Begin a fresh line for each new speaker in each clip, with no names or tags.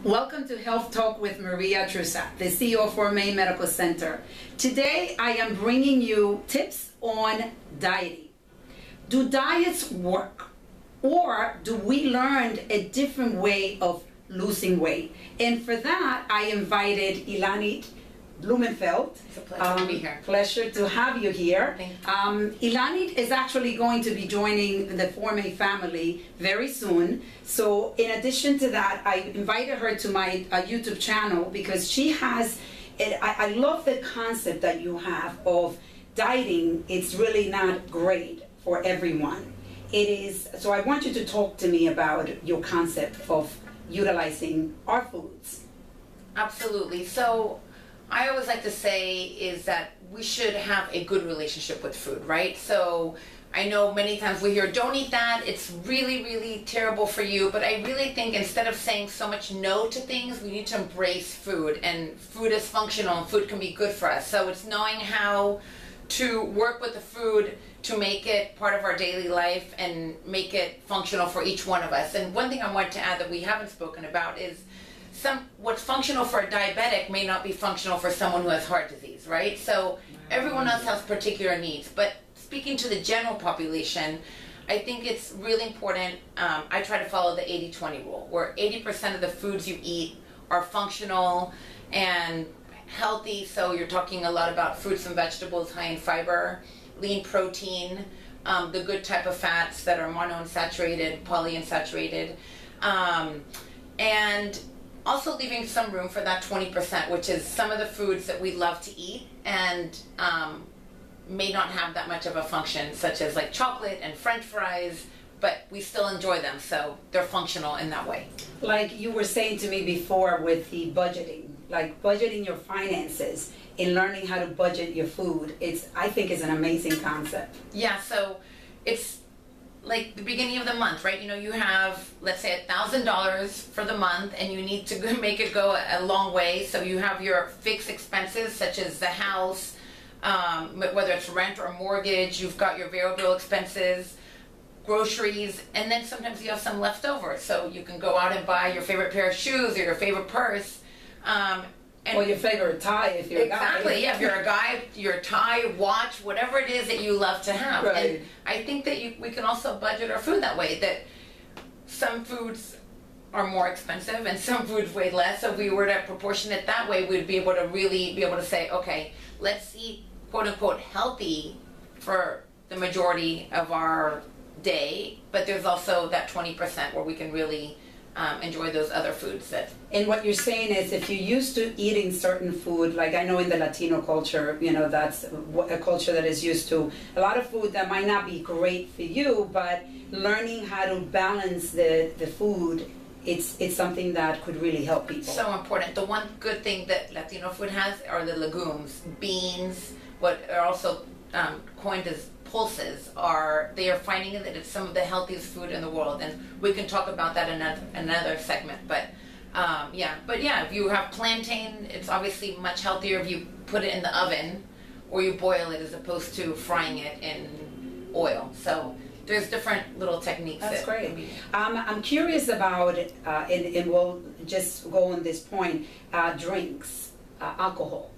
Welcome to Health Talk with Maria Trusa, the CEO for Maine Medical Center. Today I am bringing you tips on dieting. Do diets work? Or do we learn a different way of losing weight? And for that, I invited Ilanit Blumenfeld.
It's a pleasure to be here.
Pleasure to have you here.
Thank you.
Ilanit is actually going to be joining the Forme family very soon. So in addition to that, I invited her to my YouTube channel because she has, I love the concept that you have of dieting. It's really not great for everyone. It is, so I want you to talk to me about your concept of utilizing our foods.
Absolutely. So I always like to say is that we should have a good relationship with food, right? So I know many times we hear, don't eat that, it's really, really terrible for you. But I really think instead of saying so much no to things, we need to embrace food. And food is functional and food can be good for us. So it's knowing how to work with the food to make it part of our daily life and make it functional for each one of us. And one thing I want to add that we haven't spoken about is what's functional for a diabetic may not be functional for someone who has heart disease, right? So everyone else has particular needs. But speaking to the general population, I think it's really important. I try to follow the 80-20 rule, where 80% of the foods you eat are functional and healthy. So you're talking a lot about fruits and vegetables high in fiber, lean protein, the good type of fats that are monounsaturated, polyunsaturated, and also leaving some room for that 20%, which is some of the foods that we love to eat and may not have that much of a function, such as like chocolate and French fries, but we still enjoy them, so they're functional in that way.
Like you were saying to me before with the budgeting, like budgeting your finances and learning how to budget your food, I think is an amazing concept.
Yeah, so it's like the beginning of the month, right? You know, you have, let's say, $1,000 for the month and you need to make it go a long way. So you have your fixed expenses such as the house, whether it's rent or mortgage, you've got your variable expenses, groceries, and then sometimes you have some left over. So you can go out and buy your favorite pair of shoes or your favorite purse.
Or your favorite tie if you're a guy.
Exactly, yeah, if you're a guy, your tie, watch, whatever it is that you love to have.
Right.
And I think that we can also budget our food that way, that some foods are more expensive and some foods weigh less. So if we were to proportion it that way, we'd be able to really be able to say, okay, let's eat quote unquote healthy for the majority of our day, but there's also that 20% where we can really enjoy those other foods that.
And what you're saying is if you're used to eating certain food, like I know in the Latino culture, you know, that's a culture that is used to a lot of food that might not be great for you, but learning how to balance the food, it's something that could really help people.
So important. The one good thing that Latino food has are the legumes, beans, what are also coined as pulses, they are finding that it's some of the healthiest food in the world, and we can talk about that in another segment. But if you have plantain, it's obviously much healthier if you put it in the oven or you boil it as opposed to frying it in oil. So there's different little techniques.
That's great. I'm curious about, and we'll just go on this point, drinks, alcohol.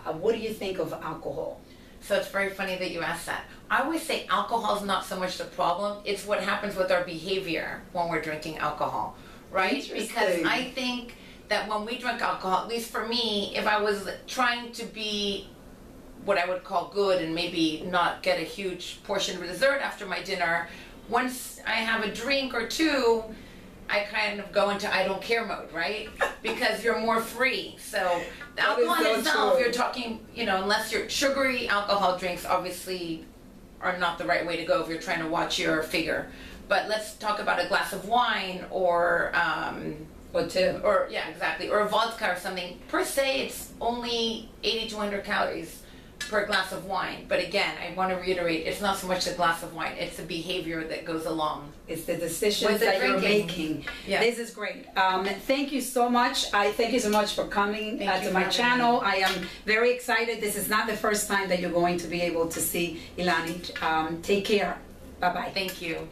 What do you think of alcohol?
So it's very funny that you asked that. I always say alcohol is not so much the problem, it's what happens with our behavior when we're drinking alcohol, right? Because I think that when we drink alcohol, at least for me, if I was trying to be what I would call good and maybe not get a huge portion of dessert after my dinner, once I have a drink or two, I kind of go into I don't care mode, right? Because you're more free. So the alcohol in itself, you're talking, you know, unless you're sugary alcohol drinks obviously are not the right way to go if you're trying to watch your figure. But let's talk about a glass of wine or
two.
Or yeah, exactly. Or a vodka or something. Per se, it's only 80 to 100 calories per glass of wine. But again, I want to reiterate, it's not so much the glass of wine, it's the behavior that goes along.
It's the decisions that you're making.
Yeah.
This is great. Thank you so much. Thank you so much for coming to my channel. I am very excited. This is not the first time that you're going to be able to see Ilanit. Take care. Bye-bye.
Thank you.